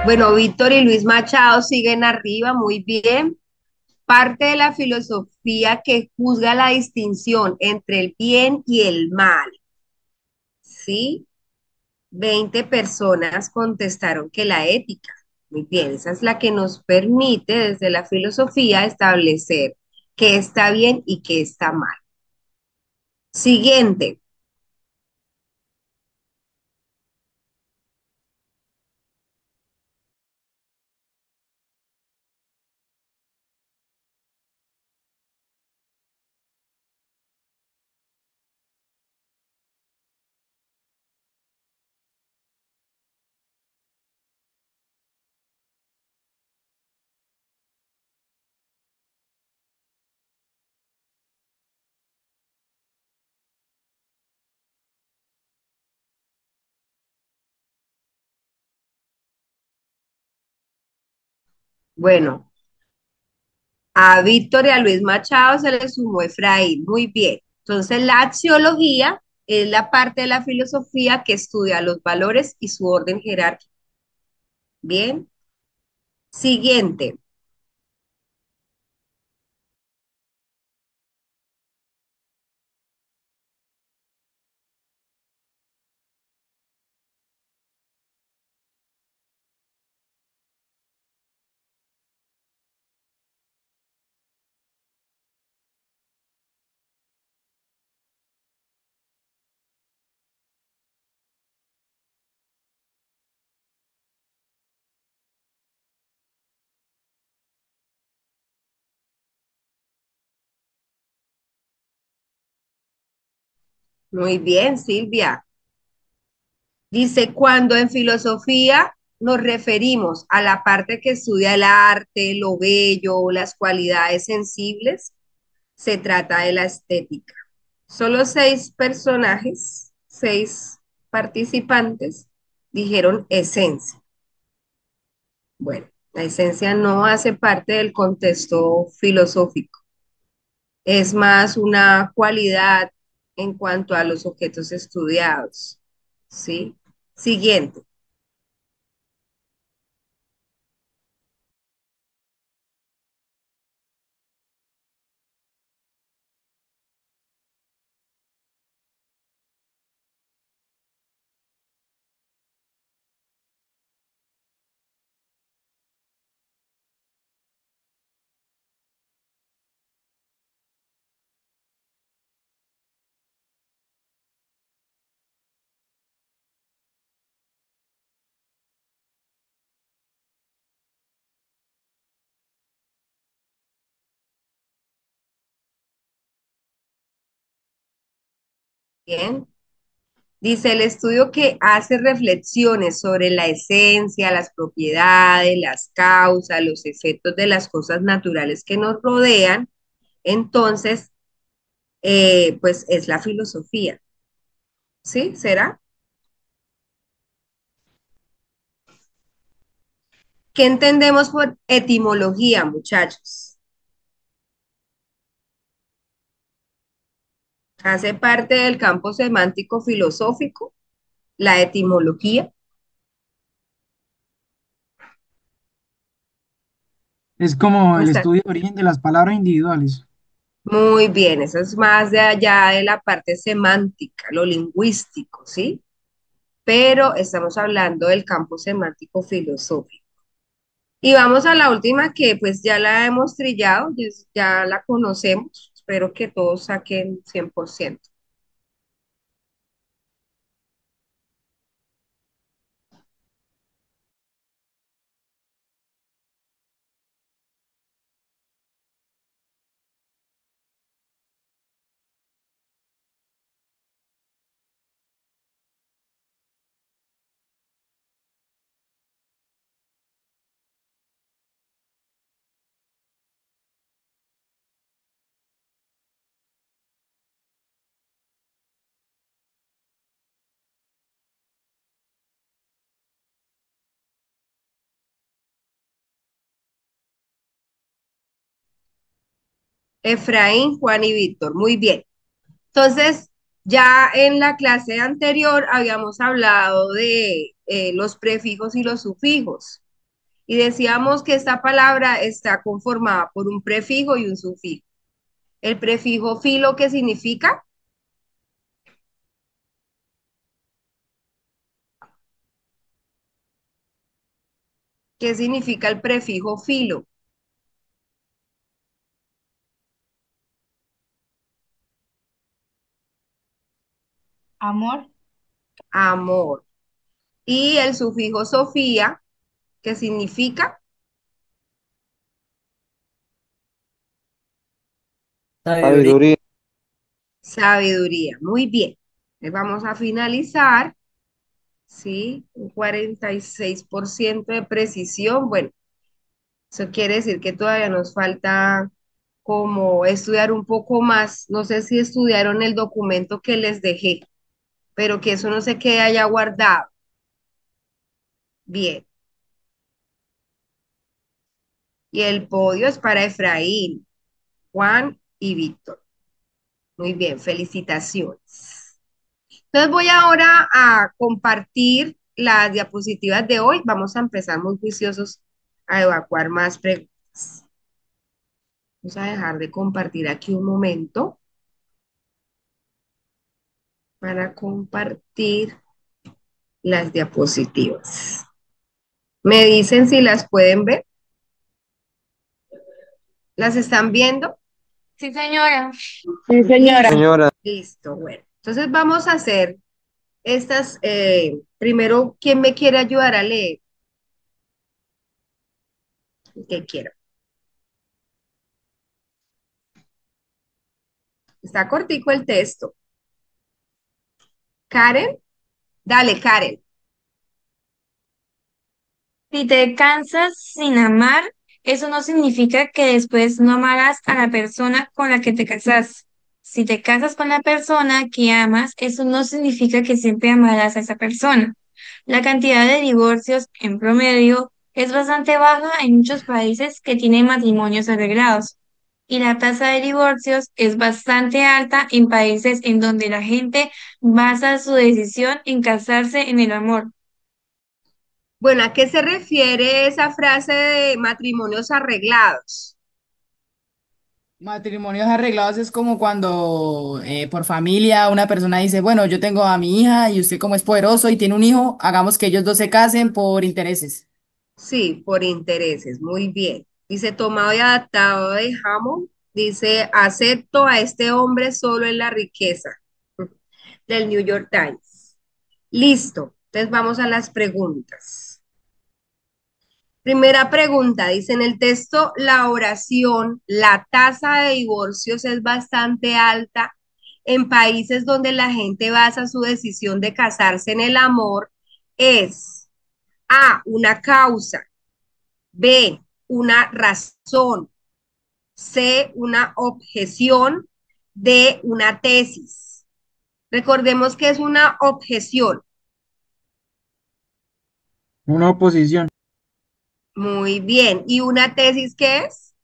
Bueno, Víctor y Luis Machado siguen arriba, muy bien. Parte de la filosofía que juzga la distinción entre el bien y el mal, ¿sí? 20 personas contestaron que la ética. Muy bien, esa es la que nos permite desde la filosofía establecer qué está bien y qué está mal. Siguiente. Bueno, a Víctor y a Luis Machado se le sumó Efraín. Muy bien. Entonces, la axiología es la parte de la filosofía que estudia los valores y su orden jerárquico. Bien. Siguiente. Muy bien, Silvia. Dice, cuando en filosofía nos referimos a la parte que estudia el arte, lo bello, las cualidades sensibles, se trata de la estética. Solo 6 personajes, 6 participantes, dijeron esencia. Bueno, la esencia no hace parte del contexto filosófico. Es más una cualidad en cuanto a los objetos estudiados. ¿Sí? Siguiente. Bien. Dice el estudio que hace reflexiones sobre la esencia, las propiedades, las causas, los efectos de las cosas naturales que nos rodean. Entonces, pues es la filosofía. ¿Sí? ¿Será? ¿Qué entendemos por etimología, muchachos? Hace parte del campo semántico filosófico, la etimología. Es como el Está estudio de origen de las palabras individuales. muy bien, eso es más de allá de la parte semántica, lo lingüístico, ¿sí? Pero estamos hablando del campo semántico filosófico. Y vamos a la última que pues ya la hemos trillado, ya la conocemos, espero que todos saquen 100%. Efraín, Juan y Víctor, muy bien. Entonces, ya en la clase anterior habíamos hablado de los prefijos y los sufijos. Y decíamos que esta palabra está conformada por un prefijo y un sufijo. El prefijo filo, ¿qué significa? ¿Qué significa el prefijo filo? Amor. Amor. Y el sufijo Sofía, ¿qué significa? Sabiduría. Sabiduría. Muy bien. Vamos a finalizar, ¿sí? Un 46% de precisión. Bueno, eso quiere decir que todavía nos falta como estudiar un poco más. No sé si estudiaron el documento que les dejé, pero que eso no se quede allá guardado. Bien. Y el podio es para Efraín, Juan y Víctor. Muy bien, felicitaciones. Entonces voy ahora a compartir las diapositivas de hoy. Vamos a empezar muy juiciosos a evacuar más preguntas. Vamos a dejar de compartir aquí un momento para compartir las diapositivas. Me dicen si las pueden ver. ¿Las están viendo? Sí, señora. Sí, señora. Listo, Señora, listo. Bueno, entonces vamos a hacer estas. Primero, ¿quién me quiere ayudar a leer? El que quiera. Está cortico el texto. Karen, dale, Karen. Si te cansas sin amar, eso no significa que después no amarás a la persona con la que te casas. Si te casas con la persona que amas, eso no significa que siempre amarás a esa persona. La cantidad de divorcios en promedio es bastante baja en muchos países que tienen matrimonios arreglados. Y la tasa de divorcios es bastante alta en países en donde la gente basa su decisión en casarse en el amor. Bueno, ¿a qué se refiere esa frase de matrimonios arreglados? Matrimonios arreglados es como cuando por familia una persona dice, bueno, yo tengo a mi hija y usted como es poderoso y tiene un hijo, hagamos que ellos dos se casen por intereses. Sí, por intereses, muy bien. Dice, tomado y adaptado de Hammond, dice, acepto a este hombre solo en la riqueza, del New York Times. Listo, entonces vamos a las preguntas. Primera pregunta, dice en el texto, la oración, la tasa de divorcios es bastante alta en países donde la gente basa su decisión de casarse en el amor. Es A, una causa, B, una razón, C, una objeción, D, una tesis. Recordemos que es una objeción. Una oposición. Muy bien. ¿Y una tesis qué es?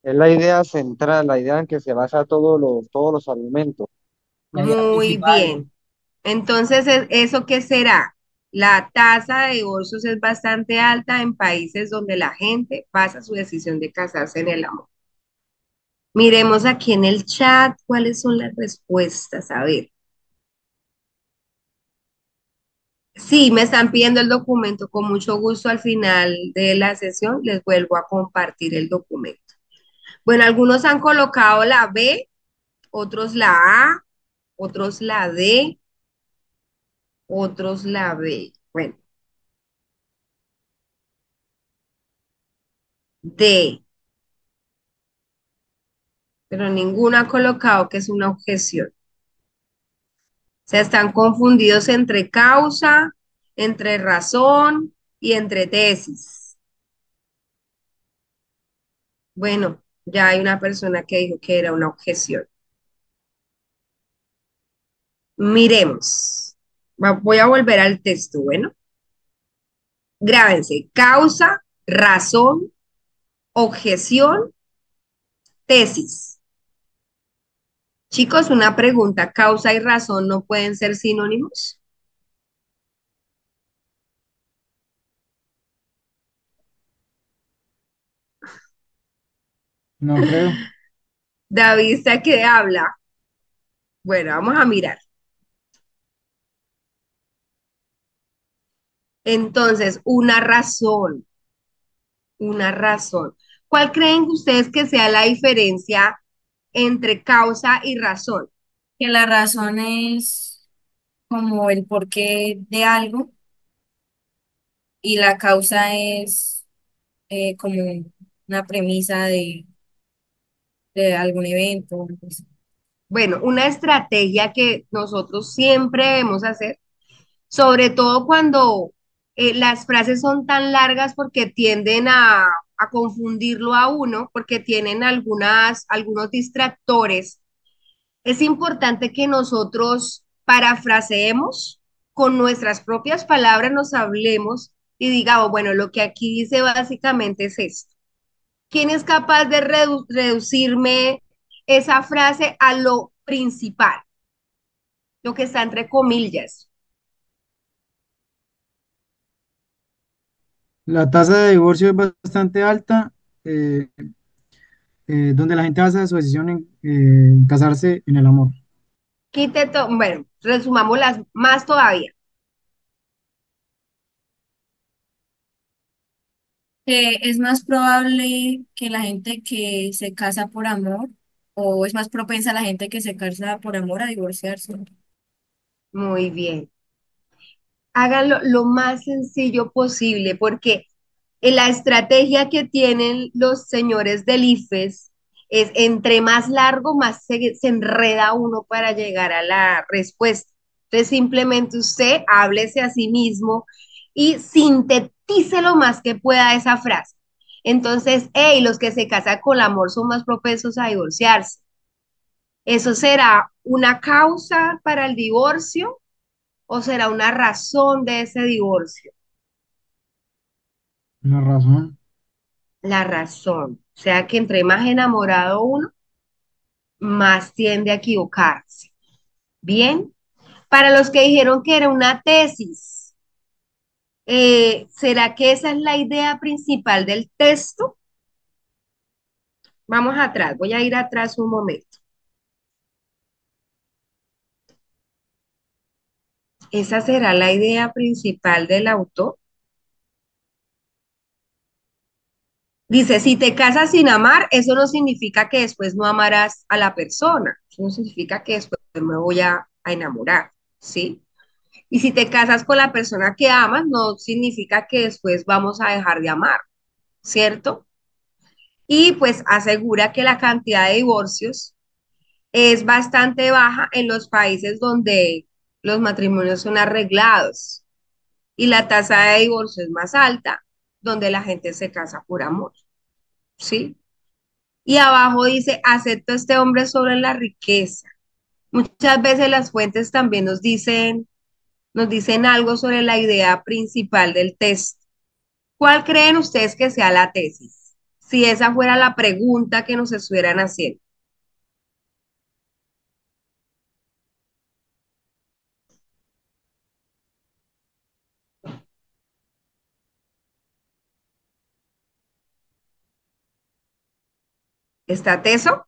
es la idea central, la idea en que se basa todos los argumentos. La idea Muy principal. bien. Entonces, ¿eso qué será? La tasa de divorcios es bastante alta en países donde la gente basa su decisión de casarse en el amor. Miremos aquí en el chat cuáles son las respuestas. A ver. Sí, me están pidiendo el documento. Con mucho gusto al final de la sesión les vuelvo a compartir el documento. Bueno, algunos han colocado la B, otros la A, otros la D, otros la B. Bueno, D, pero ninguno ha colocado que es una objeción. O sea, están confundidos entre causa, entre razón y entre tesis. Bueno, ya hay una persona que dijo que era una objeción. Miremos. Voy a volver al texto, bueno. Grábense, causa, razón, objeción, tesis. Chicos, una pregunta, ¿causa y razón no pueden ser sinónimos? No creo. David, ¿está qué habla? Bueno, vamos a mirar. Entonces, una razón. ¿Cuál creen ustedes que sea la diferencia entre causa y razón? Que la razón es como el porqué de algo y la causa es como una premisa de algún evento. Pues. Bueno, una estrategia que nosotros siempre debemos hacer, sobre todo cuando las frases son tan largas porque tienden a confundirlo a uno, porque tienen algunos distractores. Es importante que nosotros parafraseemos con nuestras propias palabras, nos hablemos y digamos, bueno, lo que aquí dice básicamente es esto. ¿Quién es capaz de reducirme esa frase a lo principal, lo que está entre comillas? La tasa de divorcio es bastante alta, eh, donde la gente basa su decisión en casarse en el amor. Bueno, resumamos las más todavía. Que es más probable que la gente que se casa por amor, o es más propensa la gente que se casa por amor a divorciarse. Muy bien. Háganlo lo más sencillo posible, porque la estrategia que tienen los señores del IFES es entre más largo, más se enreda uno para llegar a la respuesta. Entonces, simplemente usted háblese a sí mismo y sintetice lo más que pueda esa frase. Entonces, hey, los que se casan con el amor son más propensos a divorciarse. ¿Eso será una causa para el divorcio o será una razón de ese divorcio? Una razón. La razón. O sea que entre más enamorado uno, más tiende a equivocarse. Bien. Para los que dijeron que era una tesis, ¿será que esa es la idea principal del texto? Vamos atrás, voy a ir atrás un momento. ¿Esa será la idea principal del autor? Dice, si te casas sin amar, eso no significa que después no amarás a la persona. Eso no significa que después me voy a enamorar, ¿sí? Y si te casas con la persona que amas, no significa que después vamos a dejar de amar, ¿cierto? Y pues asegura que la cantidad de divorcios es bastante baja en los países donde los matrimonios son arreglados y la tasa de divorcio es más alta, donde la gente se casa por amor, ¿sí? Y abajo dice, acepto a este hombre sobre la riqueza. Muchas veces las fuentes también nos dicen algo sobre la idea principal del texto. ¿Cuál creen ustedes que sea la tesis? Si esa fuera la pregunta que nos estuvieran haciendo. ¿Está teso?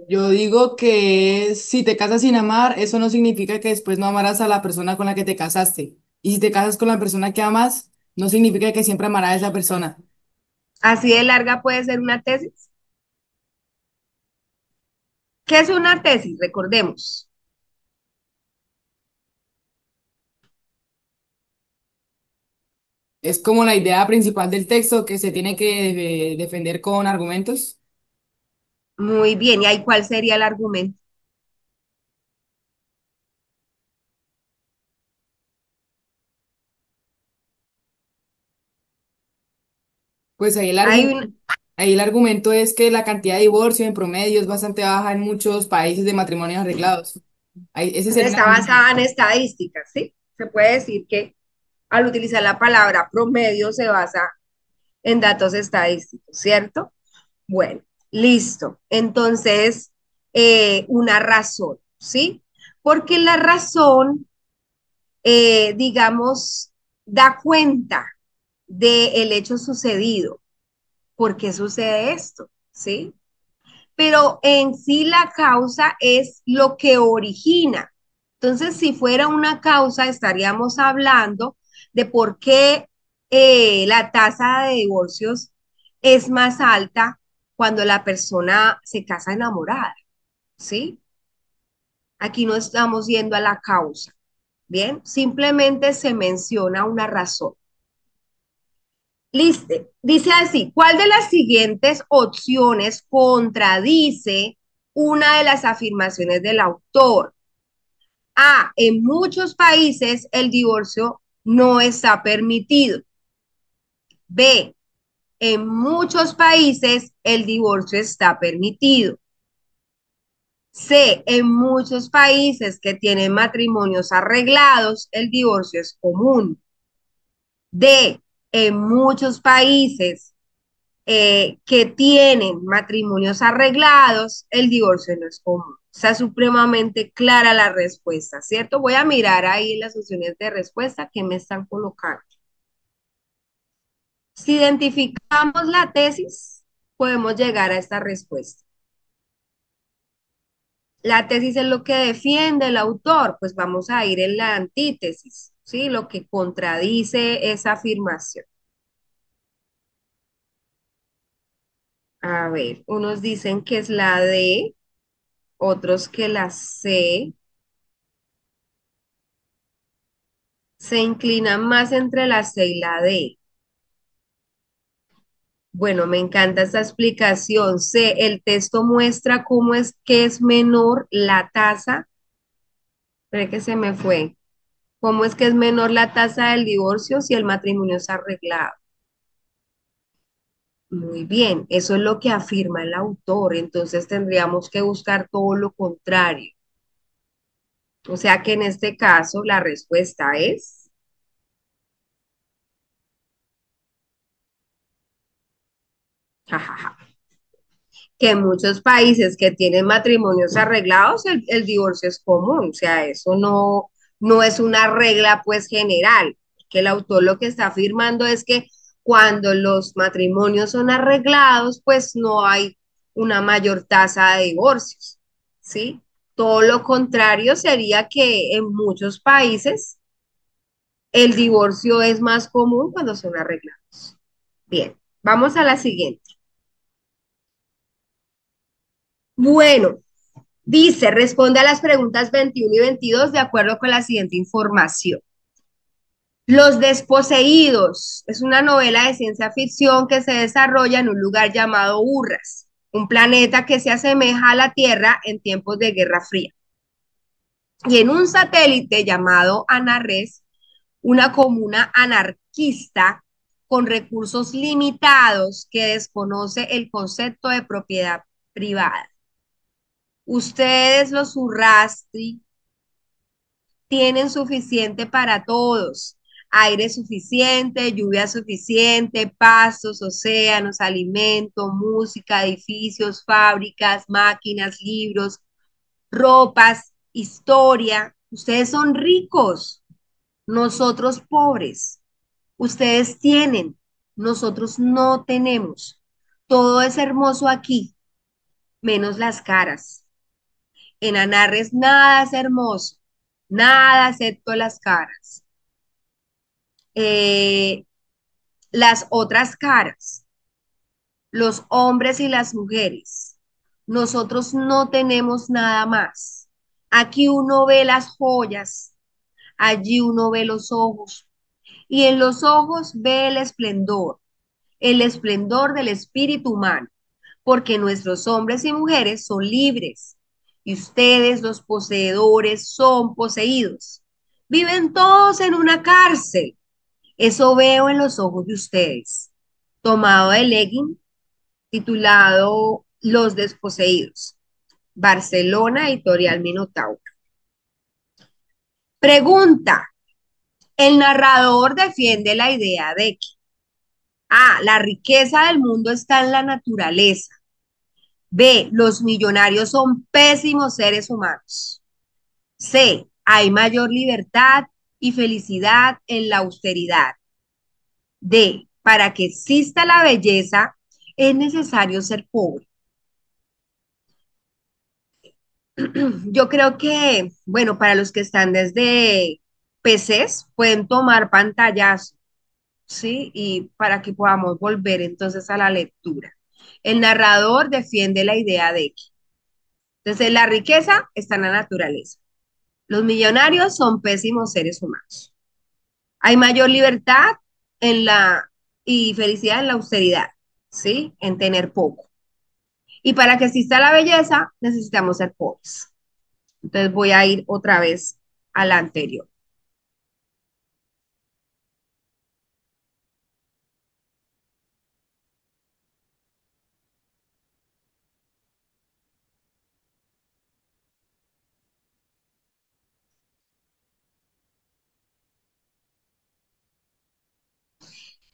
Yo digo que si te casas sin amar, eso no significa que después no amarás a la persona con la que te casaste. Y si te casas con la persona que amas, no significa que siempre amarás a esa persona. Así de larga puede ser una tesis. ¿Qué es una tesis? Recordemos. Es como la idea principal del texto que se tiene que defender con argumentos. Muy bien. ¿Y ahí cuál sería el argumento? Pues Hay un, ahí el argumento es que la cantidad de divorcio en promedio es bastante baja en muchos países de matrimonios arreglados. Ese sería un está argumento. basada en estadísticas, ¿sí? Se puede decir que al utilizar la palabra promedio se basa en datos estadísticos, ¿cierto? Bueno, listo. Entonces, una razón, ¿sí? Porque la razón, digamos, da cuenta del hecho sucedido. ¿Por qué sucede esto? ¿sí? Pero en sí la causa es lo que origina. Entonces, si fuera una causa, estaríamos hablando de por qué la tasa de divorcios es más alta cuando la persona se casa enamorada, ¿sí? Aquí no estamos yendo a la causa, ¿bien? Simplemente se menciona una razón. Listo. Dice así, ¿cuál de las siguientes opciones contradice una de las afirmaciones del autor? A, en muchos países el divorcio no está permitido. B, en muchos países el divorcio está permitido. C, en muchos países que tienen matrimonios arreglados, el divorcio es común. D, en muchos países que tienen matrimonios arreglados, el divorcio no es común. Está supremamente clara la respuesta, ¿cierto? Voy a mirar ahí las opciones de respuesta que me están colocando. Si identificamos la tesis, podemos llegar a esta respuesta. La tesis es lo que defiende el autor, pues vamos a ir en la antítesis, ¿sí? Lo que contradice esa afirmación. A ver, unos dicen que es la D, otros que la C. Se inclinan más entre la C y la D. Bueno, me encanta esta explicación. C, el texto muestra cómo es que es menor la tasa. Espera que se me fue. ¿Cómo es que es menor la tasa del divorcio si el matrimonio es arreglado? Muy bien, eso es lo que afirma el autor. Entonces tendríamos que buscar todo lo contrario. O sea que en este caso la respuesta es jajaja, que en muchos países que tienen matrimonios arreglados, el divorcio es común, o sea, eso no es una regla pues general, que el autor lo que está afirmando es que cuando los matrimonios son arreglados, pues no hay una mayor tasa de divorcios, ¿sí? Todo lo contrario sería que en muchos países el divorcio es más común cuando son arreglados. Bien, vamos a la siguiente. Bueno, dice, responde a las preguntas 21 y 22 de acuerdo con la siguiente información. Los Desposeídos es una novela de ciencia ficción que se desarrolla en un lugar llamado Urras, un planeta que se asemeja a la Tierra en tiempos de Guerra Fría. Y en un satélite llamado Anarres, una comuna anarquista con recursos limitados que desconoce el concepto de propiedad privada. Ustedes, los Urrasti, tienen suficiente para todos. Aire suficiente, lluvia suficiente, pastos, océanos, alimento, música, edificios, fábricas, máquinas, libros, ropas, historia. Ustedes son ricos, nosotros pobres. Ustedes tienen, nosotros no tenemos. Todo es hermoso aquí, menos las caras. En Anarres nada es hermoso, nada excepto las caras. Eh, las otras caras, los hombres y las mujeres. Nosotros no tenemos nada más. Aquí uno ve las joyas, allí uno ve los ojos y en los ojos ve el esplendor del espíritu humano, porque nuestros hombres y mujeres son libres y ustedes, los poseedores, son poseídos. Viven todos en una cárcel. Eso veo en los ojos de ustedes. Tomado de Leggin, titulado Los Desposeídos. Barcelona, Editorial Minotauro. Pregunta. El narrador defiende la idea de que A, la riqueza del mundo está en la naturaleza. B, los millonarios son pésimos seres humanos. C, hay mayor libertad y felicidad en la austeridad. D, para que exista la belleza es necesario ser pobre. Yo creo que, bueno, para los que están desde PCs, pueden tomar pantallazo, ¿sí? Y para que podamos volver entonces a la lectura. El narrador defiende la idea de que, entonces, la riqueza está en la naturaleza. Los millonarios son pésimos seres humanos. Hay mayor libertad en la y felicidad en la austeridad, ¿sí? En tener poco. Y para que exista la belleza, necesitamos ser pobres. Entonces voy a ir otra vez a la anterior.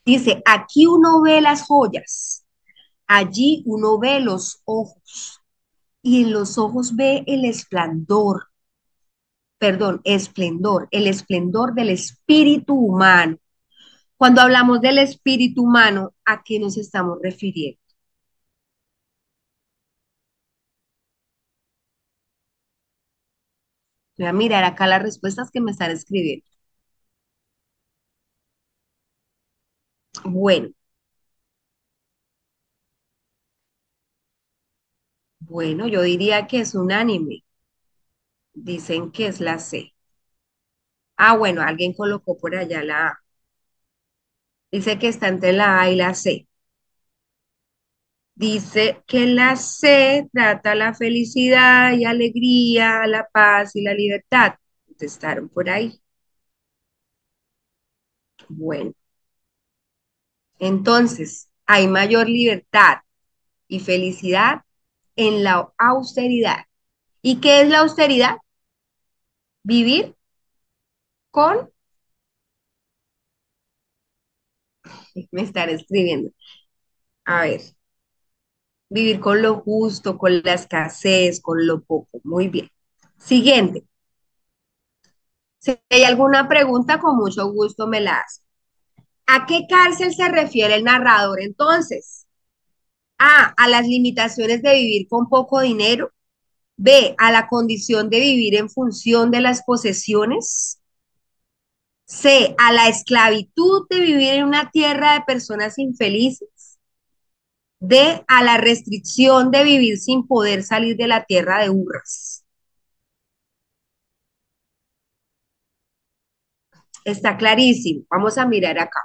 Dice, aquí uno ve las joyas, allí uno ve los ojos y en los ojos ve el esplendor, perdón, esplendor, el esplendor del espíritu humano. Cuando hablamos del espíritu humano, ¿a qué nos estamos refiriendo? Voy a mirar acá las respuestas que me están escribiendo. Bueno, bueno, yo diría que es un anime. Dicen que es la C. Ah, bueno, alguien colocó por allá la A. Dice que está entre la A y la C. Dice que la C trata la felicidad y alegría, la paz y la libertad. Contestaron por ahí. Bueno, entonces hay mayor libertad y felicidad en la austeridad. ¿Y qué es la austeridad? Vivir con, me están escribiendo, a ver, vivir con lo justo, con la escasez, con lo poco. Muy bien. Siguiente. Si hay alguna pregunta, con mucho gusto me la hace. ¿A qué cárcel se refiere el narrador entonces? A, a las limitaciones de vivir con poco dinero. B, a la condición de vivir en función de las posesiones. C, a la esclavitud de vivir en una tierra de personas infelices. D, a la restricción de vivir sin poder salir de la tierra de Urras. Está clarísimo. Vamos a mirar acá.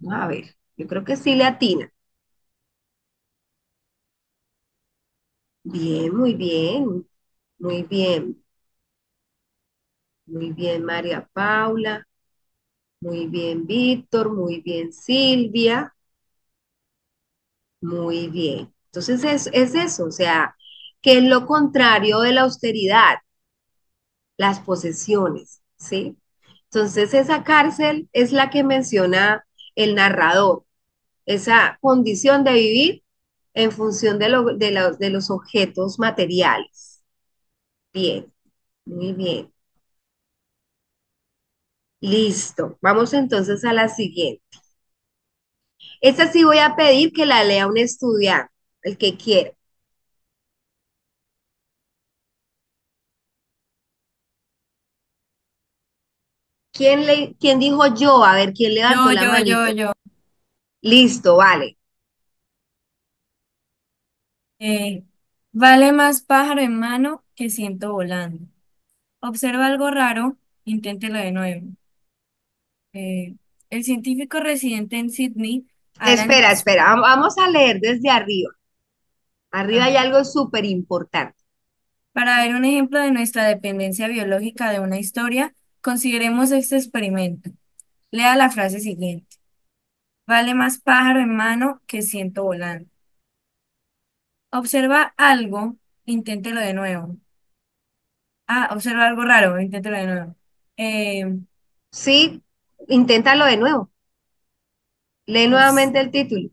A ver, yo creo que sí le atina. Bien, muy bien. Muy bien. Muy bien, María Paula. Muy bien, Víctor. Muy bien, Silvia. Muy bien. Entonces es eso, o sea, ¿qué es lo contrario de la austeridad? Las posesiones, ¿sí? Entonces esa cárcel es la que menciona el narrador, esa condición de vivir en función de los objetos materiales. Bien, muy bien. Listo. Vamos entonces a la siguiente. Esta sí voy a pedir que la lea un estudiante, el que quiera. ¿Quién dijo yo? A ver, ¿quién levantó Yo, la yo, yo, manito? yo. Listo, vale. Eh, vale más pájaro en mano que ciento volando. Observa algo raro, inténtelo de nuevo. Eh, el científico residente en Sydney, Alan, Espera, espera, vamos a leer desde arriba. Arriba hay ah, algo súper importante. para ver un ejemplo de nuestra dependencia biológica de una historia, consideremos este experimento. Lea la frase siguiente. Vale más pájaro en mano que ciento volando. Observa algo, inténtelo de nuevo. Ah, observa algo raro, inténtelo de nuevo. Eh, Sí, inténtalo de nuevo. Lee obs- nuevamente el título.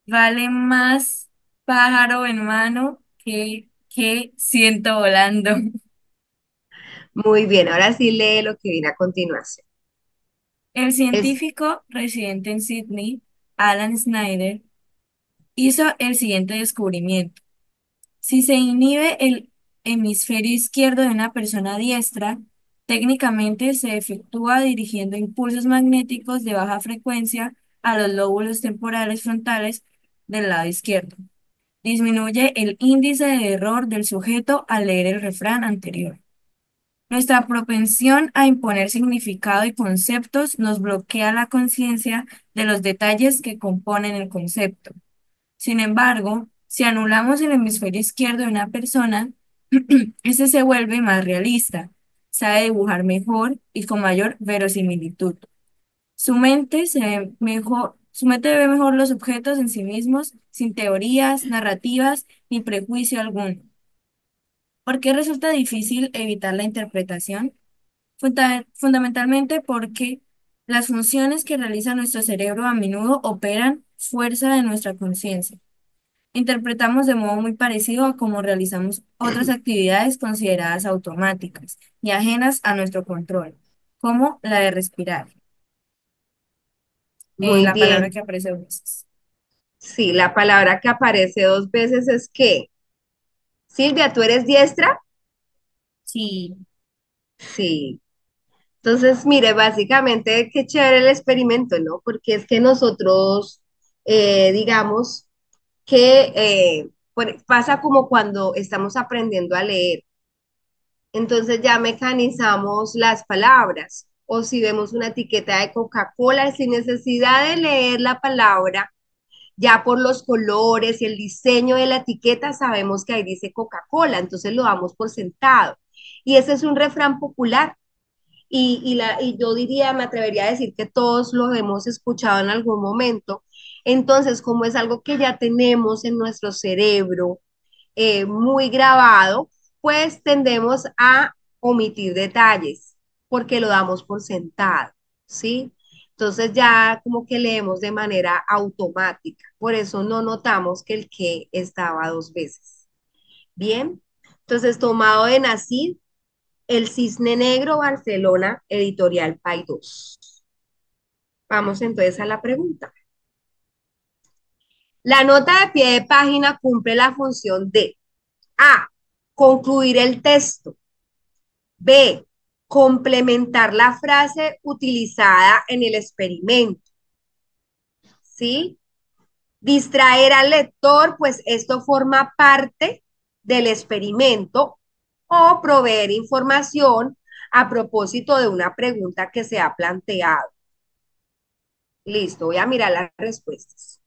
vale más pájaro en mano que ciento volando. Muy bien, ahora sí lee lo que viene a continuación. El Es, científico residente en Sydney, Alan Snyder, hizo el siguiente descubrimiento. Si se inhibe el hemisferio izquierdo de una persona diestra, técnicamente se efectúa dirigiendo impulsos magnéticos de baja frecuencia a los lóbulos temporales frontales del lado izquierdo. Disminuye el índice de error del sujeto al leer el refrán anterior. Nuestra propensión a imponer significado y conceptos nos bloquea la conciencia de los detalles que componen el concepto. Sin embargo, si anulamos el hemisferio izquierdo de una persona, este se vuelve más realista, sabe dibujar mejor y con mayor verosimilitud. Su mente ve mejor los objetos en sí mismos, sin teorías, narrativas ni prejuicio alguno. ¿Por qué resulta difícil evitar la interpretación? Fundamentalmente porque las funciones que realiza nuestro cerebro a menudo operan fuerza de nuestra conciencia. Interpretamos de modo muy parecido a cómo realizamos otras actividades consideradas automáticas y ajenas a nuestro control, como la de respirar, Muy la palabra bien. que aparece dos veces. Sí, la palabra que aparece dos veces es que, Silvia, ¿tú eres diestra? Sí, Sí. Entonces, mire, básicamente, qué chévere el experimento, ¿no? Porque es que nosotros, digamos, que pasa como cuando estamos aprendiendo a leer. Entonces ya mecanizamos las palabras. O si vemos una etiqueta de Coca-Cola, sin necesidad de leer la palabra, ya por los colores y el diseño de la etiqueta sabemos que ahí dice Coca-Cola, entonces lo damos por sentado. Y ese es un refrán popular. Y yo diría, me atrevería a decir que todos lo hemos escuchado en algún momento. Entonces, como es algo que ya tenemos en nuestro cerebro muy grabado, pues tendemos a omitir detalles porque lo damos por sentado, ¿sí? Entonces ya como que leemos de manera automática, por eso no notamos que el que estaba dos veces. Bien, entonces tomado de Nacid, El Cisne Negro, Barcelona, Editorial Paidós. Vamos entonces a la pregunta. La nota de pie de página cumple la función de A, concluir el texto. B, complementar la frase utilizada en el experimento. ¿Sí? Distraer al lector, pues esto forma parte del experimento o proveer información a propósito de una pregunta que se ha planteado. Listo, voy a mirar las respuestas.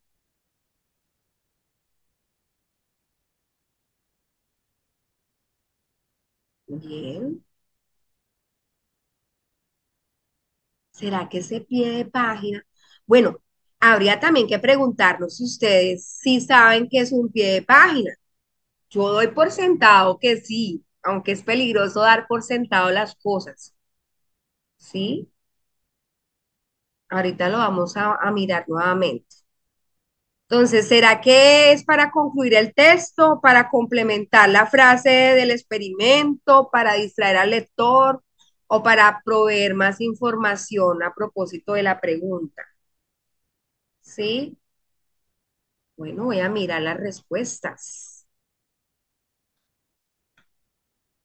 Bien. ¿Será que ese pie de página? Bueno, habría también que preguntarnos si ustedes sí saben qué es un pie de página. Yo doy por sentado que sí, aunque es peligroso dar por sentado las cosas. ¿Sí? Ahorita lo vamos a mirar nuevamente. Entonces, ¿será que es para concluir el texto, para complementar la frase del experimento, para distraer al lector o para proveer más información a propósito de la pregunta? ¿Sí? Bueno, voy a mirar las respuestas.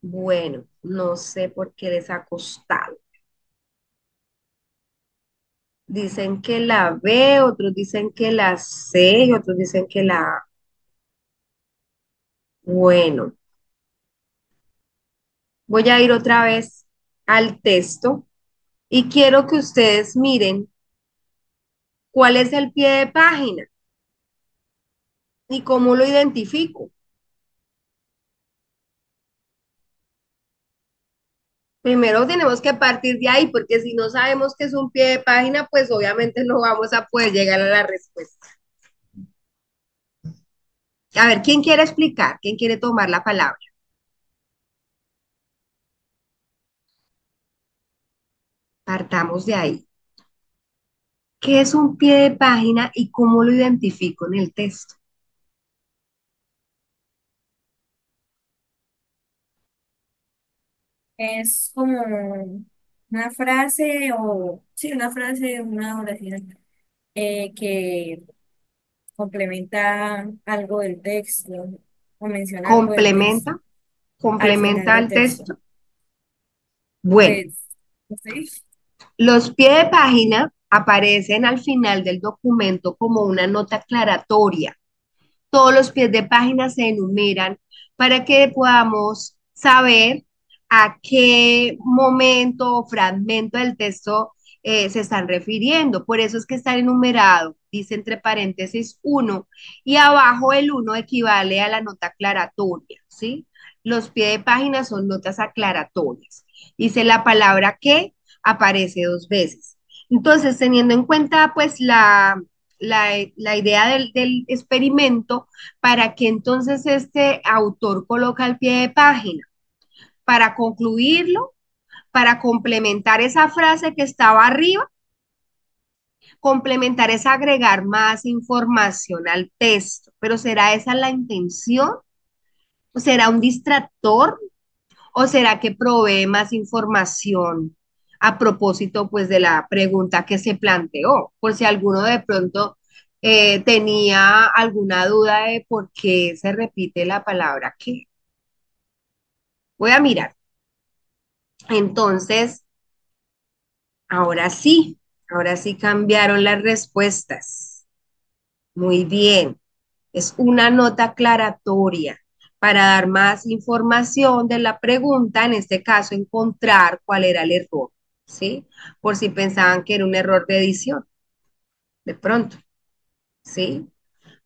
Bueno, no sé por qué les ha costado. Dicen que la B, otros dicen que la C y otros dicen que la A. Bueno, voy a ir otra vez al texto y quiero que ustedes miren cuál es el pie de página y cómo lo identifico. Primero tenemos que partir de ahí, porque si no sabemos qué es un pie de página, pues obviamente no vamos a poder llegar a la respuesta. A ver, ¿quién quiere explicar? ¿Quién quiere tomar la palabra? Partamos de ahí. ¿Qué es un pie de página y cómo lo identifico en el texto? es como una frase o, sí, una frase, una oración que complementa algo del texto o menciona algo del texto Complementa, al final complementa del el texto. texto. Bueno, Pues, no sé. los pies de página aparecen al final del documento como una nota aclaratoria. Todos los pies de página se enumeran para que podamos saber a qué momento o fragmento del texto se están refiriendo. Por eso es que está enumerado, dice entre paréntesis uno, y abajo el uno equivale a la nota aclaratoria, ¿sí? Los pies de página son notas aclaratorias. Dice la palabra que aparece dos veces. Entonces, teniendo en cuenta pues la idea del experimento, para que entonces este autor coloca al pie de página, para concluirlo, para complementar esa frase que estaba arriba, complementar es agregar más información al texto, pero ¿será esa la intención? ¿O será un distractor? ¿O será que provee más información a propósito pues de la pregunta que se planteó? Por si alguno de pronto tenía alguna duda de por qué se repite la palabra que. Voy a mirar. Entonces, ahora sí cambiaron las respuestas. Muy bien. Es una nota aclaratoria para dar más información de la pregunta, en este caso, encontrar cuál era el error, ¿sí? Por si pensaban que era un error de edición, de pronto, ¿sí?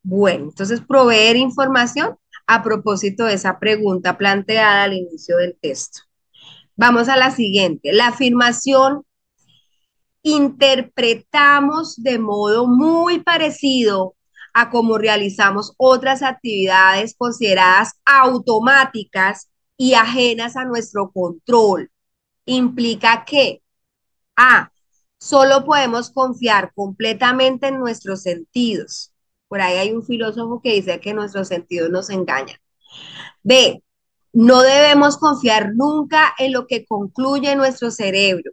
Bueno, entonces proveer información a propósito de esa pregunta planteada al inicio del texto. Vamos a la siguiente. La afirmación interpretamos de modo muy parecido a cómo realizamos otras actividades consideradas automáticas y ajenas a nuestro control. Implica que A, solo podemos confiar completamente en nuestros sentidos. Por ahí hay un filósofo que dice que nuestros sentidos nos engañan. B, no debemos confiar nunca en lo que concluye nuestro cerebro.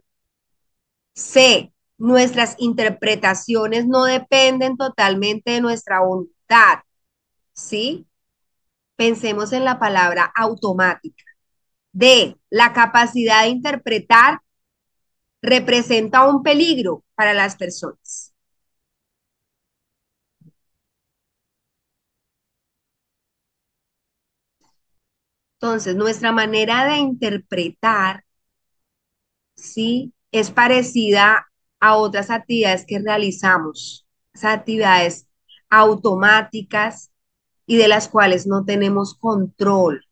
C, nuestras interpretaciones no dependen totalmente de nuestra voluntad, ¿sí? Pensemos en la palabra automática. D, la capacidad de interpretar representa un peligro para las personas. Entonces, nuestra manera de interpretar, ¿sí? Es parecida a otras actividades que realizamos, esas actividades automáticas y de las cuales no tenemos control.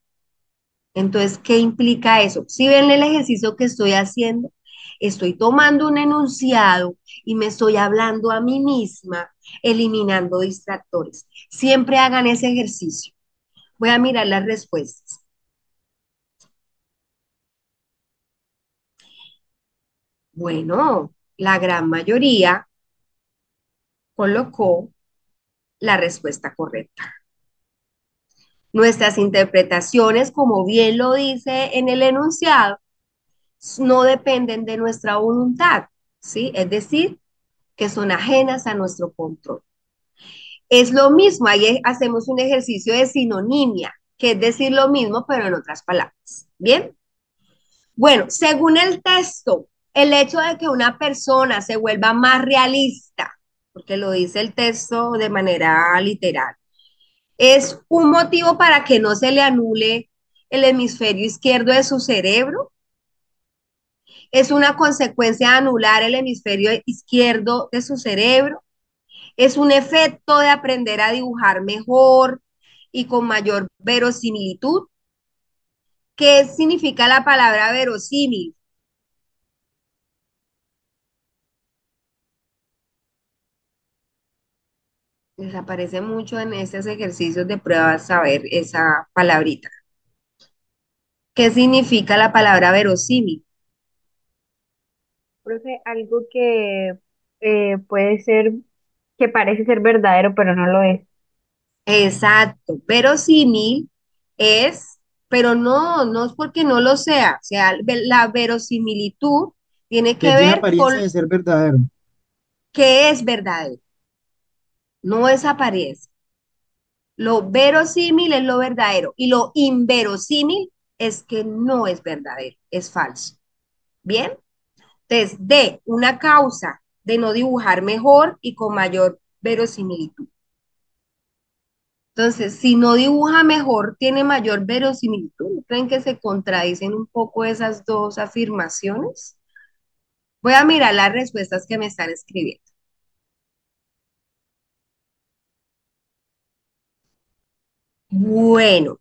Entonces, ¿qué implica eso? Si ven el ejercicio que estoy haciendo, estoy tomando un enunciado y me estoy hablando a mí misma, eliminando distractores. Siempre hagan ese ejercicio. Voy a mirar las respuestas. Bueno, la gran mayoría colocó la respuesta correcta. Nuestras interpretaciones, como bien lo dice en el enunciado, no dependen de nuestra voluntad, ¿sí? Es decir, que son ajenas a nuestro control. Es lo mismo, ahí hacemos un ejercicio de sinonimia, que es decir lo mismo, pero en otras palabras. ¿Bien? Bueno, según el texto, el hecho de que una persona se vuelva más realista, porque lo dice el texto de manera literal, es un motivo para que no se le anule el hemisferio izquierdo de su cerebro. Es una consecuencia de anular el hemisferio izquierdo de su cerebro. Es un efecto de aprender a dibujar mejor y con mayor verosimilitud. ¿Qué significa la palabra verosímil? Desaparece mucho en estos ejercicios de pruebas saber esa palabrita. ¿Qué significa la palabra verosímil? Profe, algo que puede ser, que parece ser verdadero, pero no lo es. Exacto, verosímil es, pero no es porque no lo sea, o sea, la verosimilitud tiene Que que tiene ver con apariencia de ser verdadero. qué es verdadero. no desaparece. Lo verosímil es lo verdadero y lo inverosímil es que no es verdadero, es falso. ¿Bien? Entonces, D, una causa de no dibujar mejor y con mayor verosimilitud. Entonces, si no dibuja mejor, tiene mayor verosimilitud. ¿No creen que se contradicen un poco esas dos afirmaciones? Voy a mirar las respuestas que me están escribiendo. Bueno,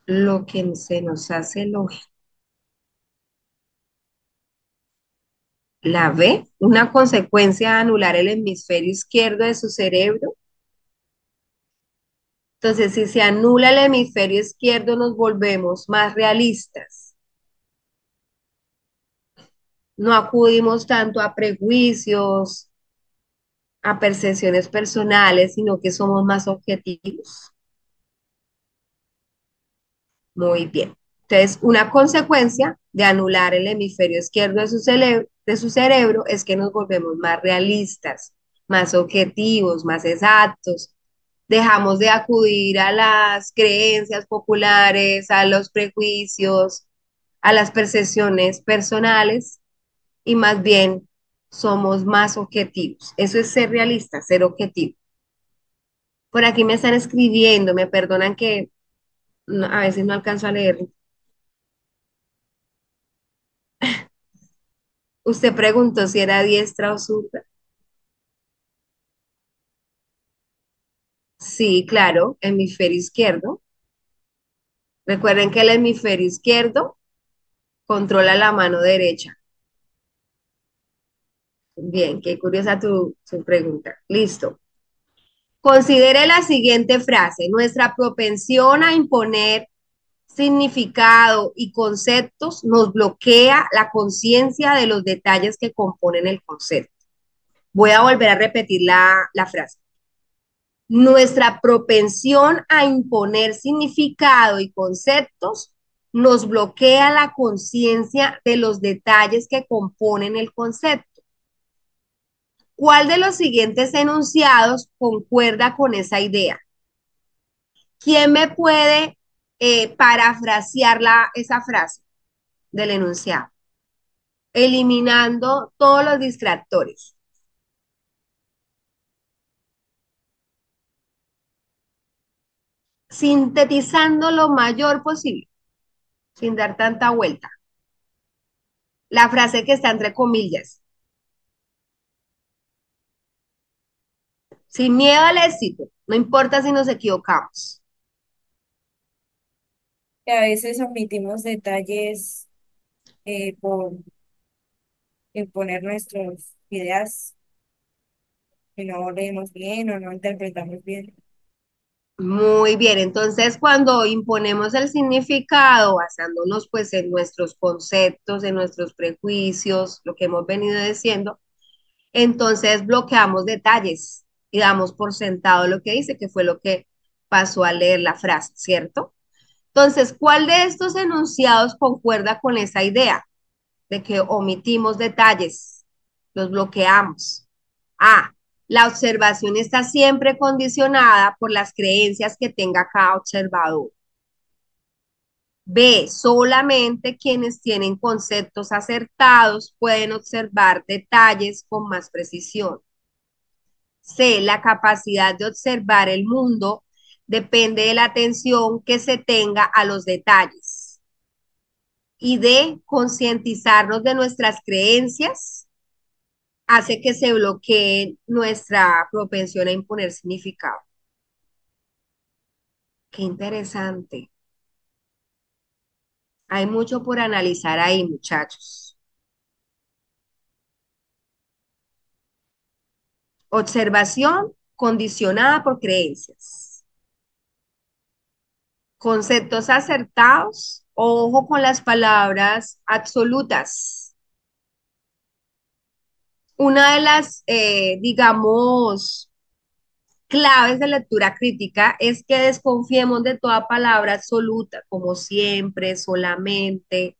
lo que se nos hace lógico. La B, una consecuencia de anular el hemisferio izquierdo de su cerebro. Entonces, si se anula el hemisferio izquierdo, nos volvemos más realistas. No acudimos tanto a prejuicios, a percepciones personales, sino que somos más objetivos. Muy bien. Entonces, una consecuencia de anular el hemisferio izquierdo de su cerebro es que nos volvemos más realistas, más objetivos, más exactos. Dejamos de acudir a las creencias populares, a los prejuicios, a las percepciones personales y más bien somos más objetivos. Eso es ser realista, ser objetivo. Por aquí me están escribiendo, me perdonan que a veces no alcanzo a leer. Usted preguntó si era diestra o zurda. Sí, claro, hemisferio izquierdo. Recuerden que el hemisferio izquierdo controla la mano derecha. Bien, qué curiosa tu pregunta. Listo. Considere la siguiente frase. Nuestra propensión a imponer significado y conceptos nos bloquea la conciencia de los detalles que componen el concepto. Voy a volver a repetir la frase. Nuestra propensión a imponer significado y conceptos nos bloquea la conciencia de los detalles que componen el concepto. ¿Cuál de los siguientes enunciados concuerda con esa idea? ¿Quién me puede parafrasear esa frase del enunciado? Eliminando todos los distractores. Sintetizando lo mayor posible, sin dar tanta vuelta. La frase que está entre comillas. Sin miedo al éxito, no importa si nos equivocamos. Que a veces omitimos detalles por imponer nuestras ideas que no leemos bien o no interpretamos bien. Muy bien, entonces cuando imponemos el significado basándonos pues en nuestros conceptos, en nuestros prejuicios, lo que hemos venido diciendo, entonces bloqueamos detalles y damos por sentado lo que dice, que fue lo que pasó al leer la frase, ¿cierto? Entonces, ¿cuál de estos enunciados concuerda con esa idea de que omitimos detalles, los bloqueamos? A, la observación está siempre condicionada por las creencias que tenga cada observador. B, solamente quienes tienen conceptos acertados pueden observar detalles con más precisión. C, la capacidad de observar el mundo depende de la atención que se tenga a los detalles. Y D, concientizarnos de nuestras creencias hace que se bloquee nuestra propensión a imponer significado. Qué interesante. Hay mucho por analizar ahí, muchachos. Observación condicionada por creencias. Conceptos acertados. Ojo con las palabras absolutas. Una de las, digamos, claves de lectura crítica es que desconfiemos de toda palabra absoluta, como siempre, solamente.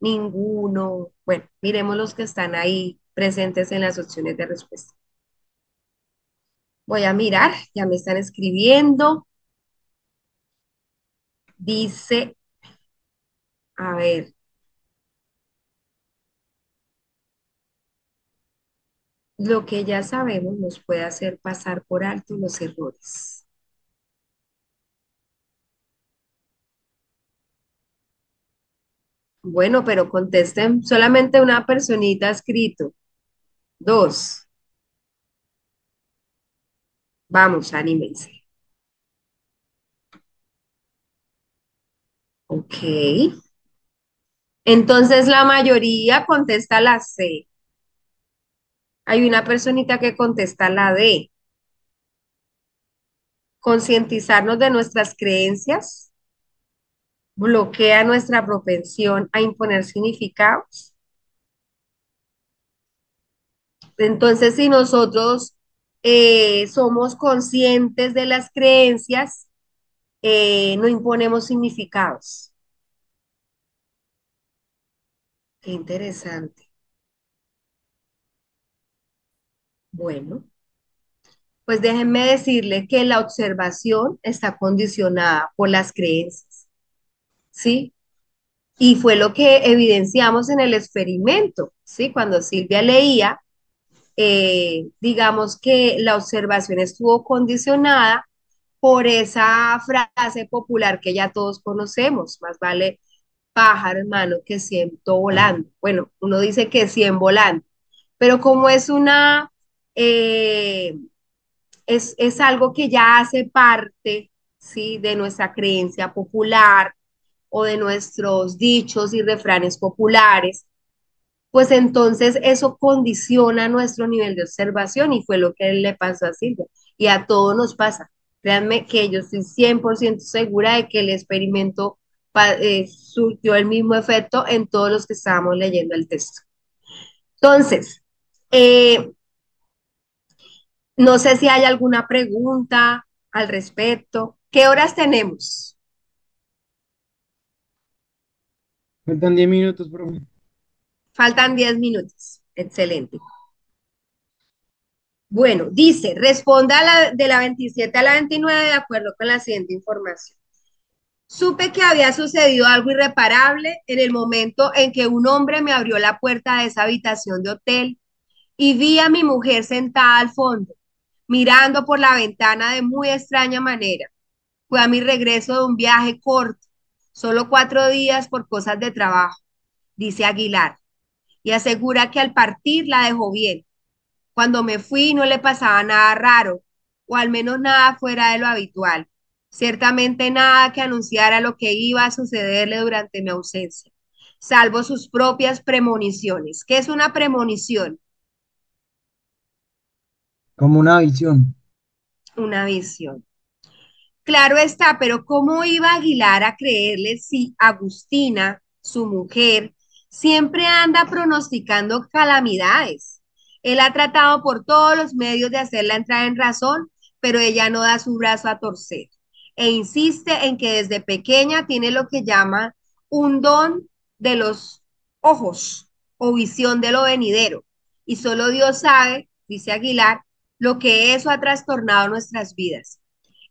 ninguno. Bueno, miremos los que están ahí presentes en las opciones de respuesta. Voy a mirar, ya me están escribiendo. Dice, a ver, lo que ya sabemos nos puede hacer pasar por alto los errores. Bueno, pero contesten, solamente una personita ha escrito. Dos. Vamos, anímense. Ok. Entonces la mayoría contesta la C. Hay una personita que contesta la D. Concientizarnos de nuestras creencias bloquea nuestra propensión a imponer significados. Entonces, si nosotros somos conscientes de las creencias, no imponemos significados. Qué interesante. Bueno, pues déjenme decirle que la observación está condicionada por las creencias, ¿sí? Y fue lo que evidenciamos en el experimento, ¿sí? Cuando Silvia leía, digamos que la observación estuvo condicionada por esa frase popular que ya todos conocemos, más vale pájaro en mano que ciento volando. Bueno, uno dice que 100 volando, pero como es eh, es algo que ya hace parte, ¿sí? De nuestra creencia popular o de nuestros dichos y refranes populares, pues entonces eso condiciona nuestro nivel de observación y fue lo que le pasó a Silvia y a todos nos pasa. Créanme que yo estoy 100% segura de que el experimento surtió el mismo efecto en todos los que estábamos leyendo el texto. Entonces, eh, no sé si hay alguna pregunta al respecto. ¿Qué horas tenemos? Faltan 10 minutos, profe. Faltan 10 minutos. Excelente. Bueno, dice, responda de la 27 a la 29 de acuerdo con la siguiente información. Supe que había sucedido algo irreparable en el momento en que un hombre me abrió la puerta de esa habitación de hotel y vi a mi mujer sentada al fondo, mirando por la ventana de muy extraña manera. Fue a mi regreso de un viaje corto, solo 4 días por cosas de trabajo, dice Aguilar, y asegura que al partir la dejó bien. Cuando me fui no le pasaba nada raro, o al menos nada fuera de lo habitual. Ciertamente nada que anunciara lo que iba a sucederle durante mi ausencia, salvo sus propias premoniciones. ¿Qué es una premonición? Como una visión. Una visión. Claro está, pero ¿cómo iba Aguilar a creerle si Agustina, su mujer, siempre anda pronosticando calamidades? Él ha tratado por todos los medios de hacerla entrar en razón, pero ella no da su brazo a torcer e insiste en que desde pequeña tiene lo que llama un don de los ojos o visión de lo venidero. Y solo Dios sabe, dice Aguilar, lo que eso ha trastornado nuestras vidas.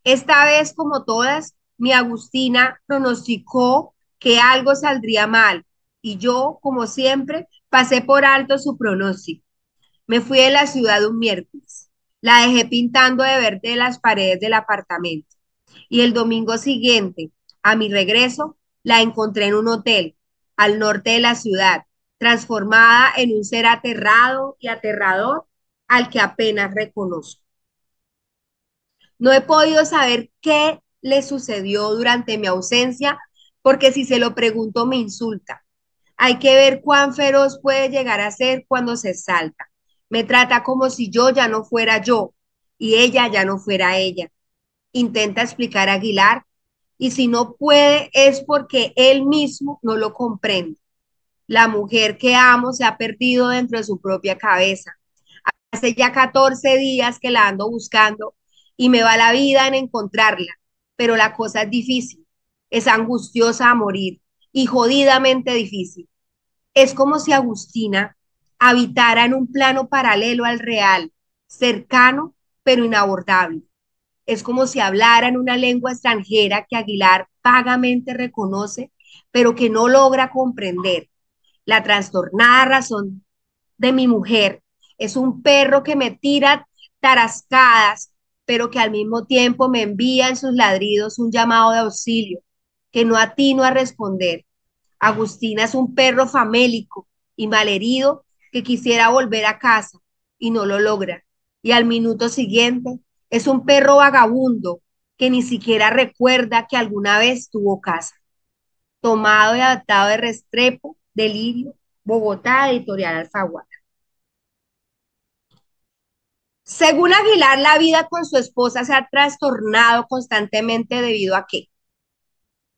Esta vez, como todas, mi Agustina pronosticó que algo saldría mal y yo, como siempre, pasé por alto su pronóstico. Me fui de la ciudad un miércoles. La dejé pintando de verde las paredes del apartamento. Y el domingo siguiente, a mi regreso, la encontré en un hotel al norte de la ciudad, transformada en un ser aterrado y aterrador al que apenas reconozco. No he podido saber qué le sucedió durante mi ausencia, porque si se lo pregunto me insulta. Hay que ver cuán feroz puede llegar a ser cuando se salta. Me trata como si yo ya no fuera yo y ella ya no fuera ella. Intenta explicar a Aguilar y si no puede es porque él mismo no lo comprende. La mujer que amo se ha perdido dentro de su propia cabeza. Hace ya 14 días que la ando buscando y me va la vida en encontrarla, pero la cosa es difícil, es angustiosa a morir y jodidamente difícil. Es como si Agustina habitara en un plano paralelo al real, cercano pero inabordable. Es como si hablara en una lengua extranjera que Aguilar vagamente reconoce, pero que no logra comprender. La trastornada razón de mi mujer es un perro que me tira tarascadas, pero que al mismo tiempo me envía en sus ladridos un llamado de auxilio, que no atino a responder. Agustina es un perro famélico y malherido que quisiera volver a casa y no lo logra. Y al minuto siguiente es un perro vagabundo que ni siquiera recuerda que alguna vez tuvo casa. Tomado y adaptado de Restrepo, Delirio, Bogotá, Editorial Alfaguara. Según Aguilar, la vida con su esposa se ha trastornado constantemente debido a qué.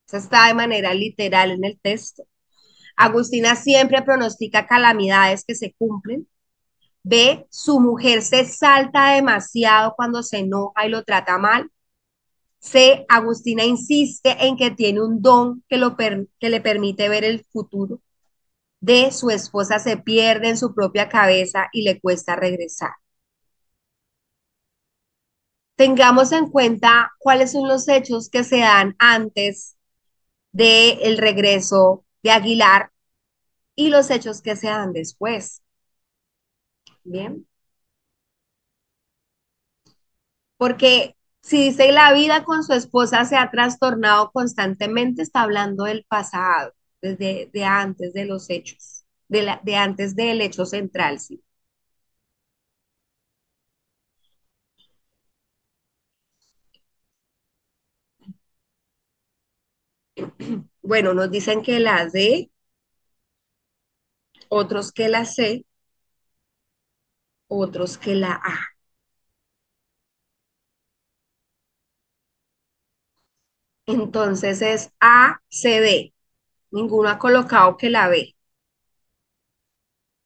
Eso está de manera literal en el texto. Agustina siempre pronostica calamidades que se cumplen. B, su mujer se salta demasiado cuando se enoja y lo trata mal. C, Agustina insiste en que tiene un don que le permite ver el futuro. D, su esposa se pierde en su propia cabeza y le cuesta regresar. Tengamos en cuenta cuáles son los hechos que se dan antes del regreso de Aguilar y los hechos que se dan después. Bien, porque si dice la vida con su esposa se ha trastornado constantemente, está hablando del pasado, desde de antes de los hechos, de antes del hecho central, sí. Bueno, nos dicen que la D, otros que la C, otros que la A. Entonces es A, C, D. Ninguno ha colocado que la B.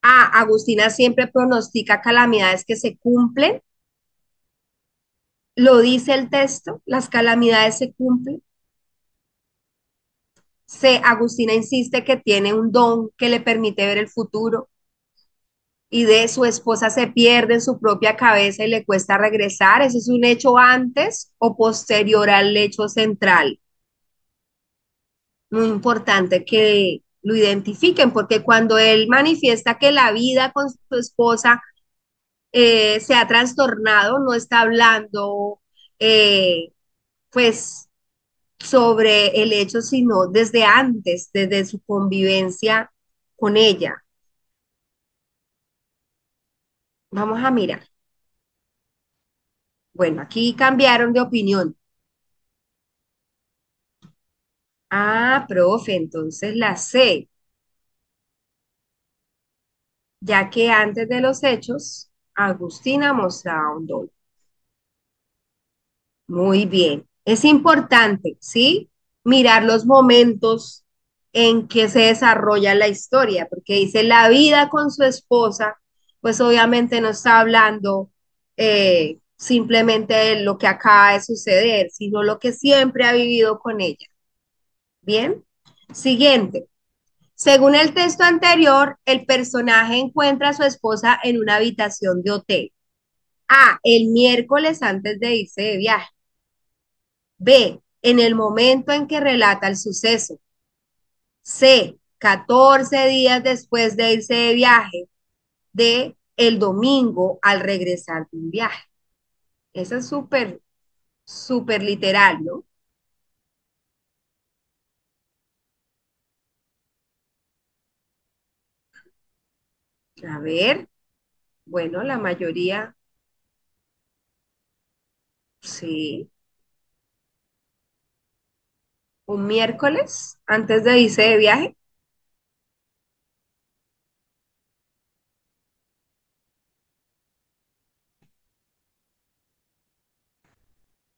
A, Agustina siempre pronostica calamidades que se cumplen. Lo dice el texto, las calamidades se cumplen. C, Agustina insiste que tiene un don que le permite ver el futuro. Y D, su esposa se pierde en su propia cabeza y le cuesta regresar. ¿Ese es un hecho antes o posterior al hecho central? Muy importante que lo identifiquen, porque cuando él manifiesta que la vida con su esposa se ha trastornado, no está hablando eh, pues sobre el hecho, sino desde antes, desde su convivencia con ella. Vamos a mirar. Bueno, aquí cambiaron de opinión. Ah, profe, entonces la C, ya que antes de los hechos, Agustina mostraba un don. Muy bien. Es importante, ¿sí? Mirar los momentos en que se desarrolla la historia, porque dice la vida con su esposa, pues obviamente no está hablando simplemente de lo que acaba de suceder, sino lo que siempre ha vivido con ella. Bien. Siguiente. Según el texto anterior, el personaje encuentra a su esposa en una habitación de hotel. A, el miércoles antes de irse de viaje. B, en el momento en que relata el suceso. C, 14 días después de irse de viaje. D, el domingo al regresar de un viaje. Eso es súper, súper literal, ¿no? A ver, bueno, la mayoría, sí. Un miércoles antes de irse de viaje.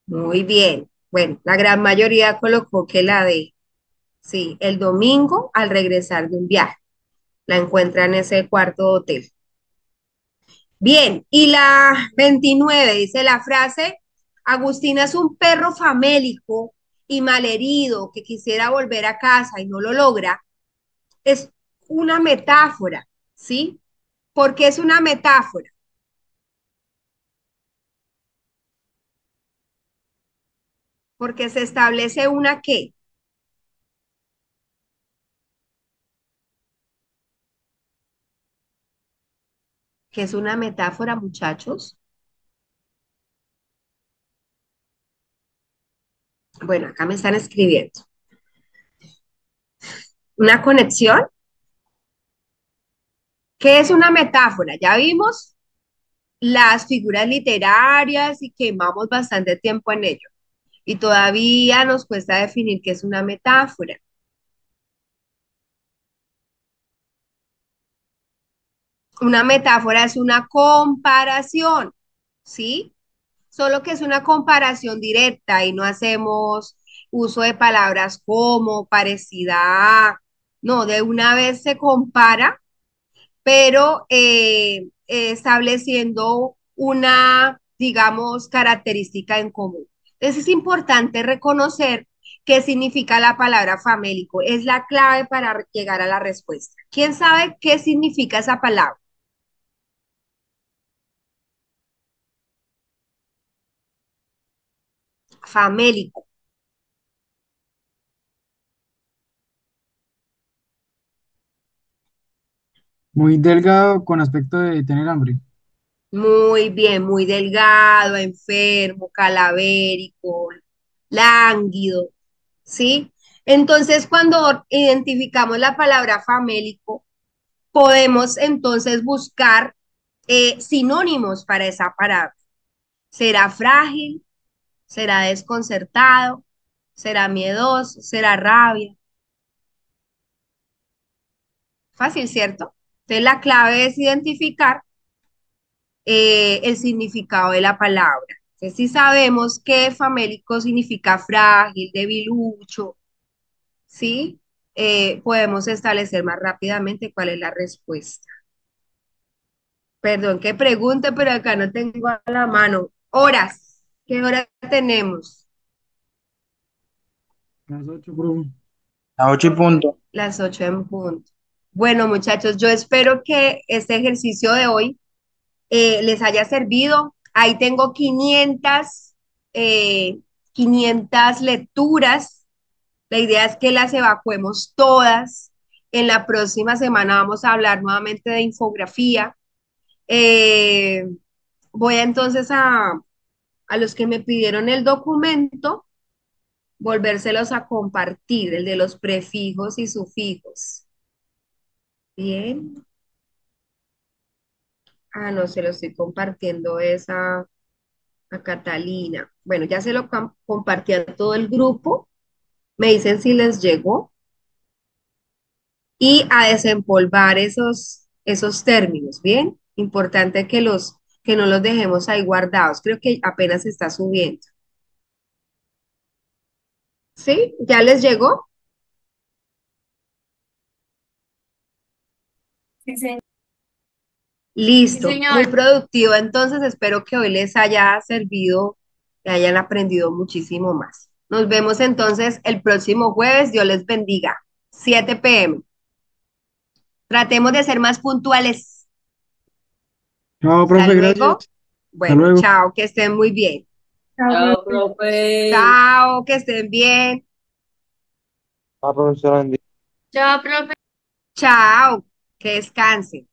Muy bien. Bueno, la gran mayoría colocó que la D. Sí, el domingo al regresar de un viaje. La encuentra en ese cuarto de hotel. Bien, y la 29 dice la frase, Agustina es un perro famélico y malherido que quisiera volver a casa y no lo logra. Es una metáfora, ¿sí? ¿Por qué es una metáfora? Porque se establece una ¿qué? ¿Qué es una metáfora, muchachos? Bueno, acá me están escribiendo. ¿Una conexión? ¿Qué es una metáfora? Ya vimos las figuras literarias y quemamos bastante tiempo en ello. Y todavía nos cuesta definir qué es una metáfora. Una metáfora es una comparación, ¿sí? Solo que es una comparación directa y no hacemos uso de palabras como, parecida a. No, de una vez se compara, pero estableciendo una, digamos, característica en común. Entonces es importante reconocer qué significa la palabra famélico. Es la clave para llegar a la respuesta. ¿Quién sabe qué significa esa palabra? Famélico. Muy delgado con aspecto de tener hambre. Muy bien, muy delgado, enfermo, calavérico, lánguido, ¿sí? Entonces, cuando identificamos la palabra famélico, podemos entonces buscar sinónimos para esa palabra. ¿Será frágil? ¿Será desconcertado? ¿Será miedoso? ¿Será rabia? Fácil, ¿cierto? Entonces, la clave es identificar el significado de la palabra. Entonces, si sabemos que famélico significa frágil, debilucho, ¿sí? Podemos establecer más rápidamente cuál es la respuesta. Perdón que pregunte, pero acá no tengo a la mano. Horas. ¿Qué hora tenemos? Las 8, profe. A 8:00. Las 8 en punto. Bueno, muchachos, yo espero que este ejercicio de hoy les haya servido. Ahí tengo 500 lecturas. La idea es que las evacuemos todas. En la próxima semana vamos a hablar nuevamente de infografía. Eh, Voy entonces a los que me pidieron el documento, volvérselos a compartir, el de los prefijos y sufijos. Bien. Ah, no, se lo estoy compartiendo esa a Catalina. Bueno, ya se lo compartí a todo el grupo. Me dicen si les llegó. Y a desempolvar esos términos, ¿bien? Importante que no los dejemos ahí guardados. Creo que apenas está subiendo. ¿Sí? ¿Ya les llegó? Sí, sí, sí, Listo, muy señor. productivo. Entonces espero que hoy les haya servido, que hayan aprendido muchísimo más. Nos vemos entonces el próximo jueves. Dios les bendiga. 7 p.m. Tratemos de ser más puntuales. Chao, Hasta profe, gracias. luego. Hasta Bueno, luego. chao, que estén muy bien. Chao, Chao, profe. Chao, que estén bien. La profesora chao, profe. Chao, que descansen.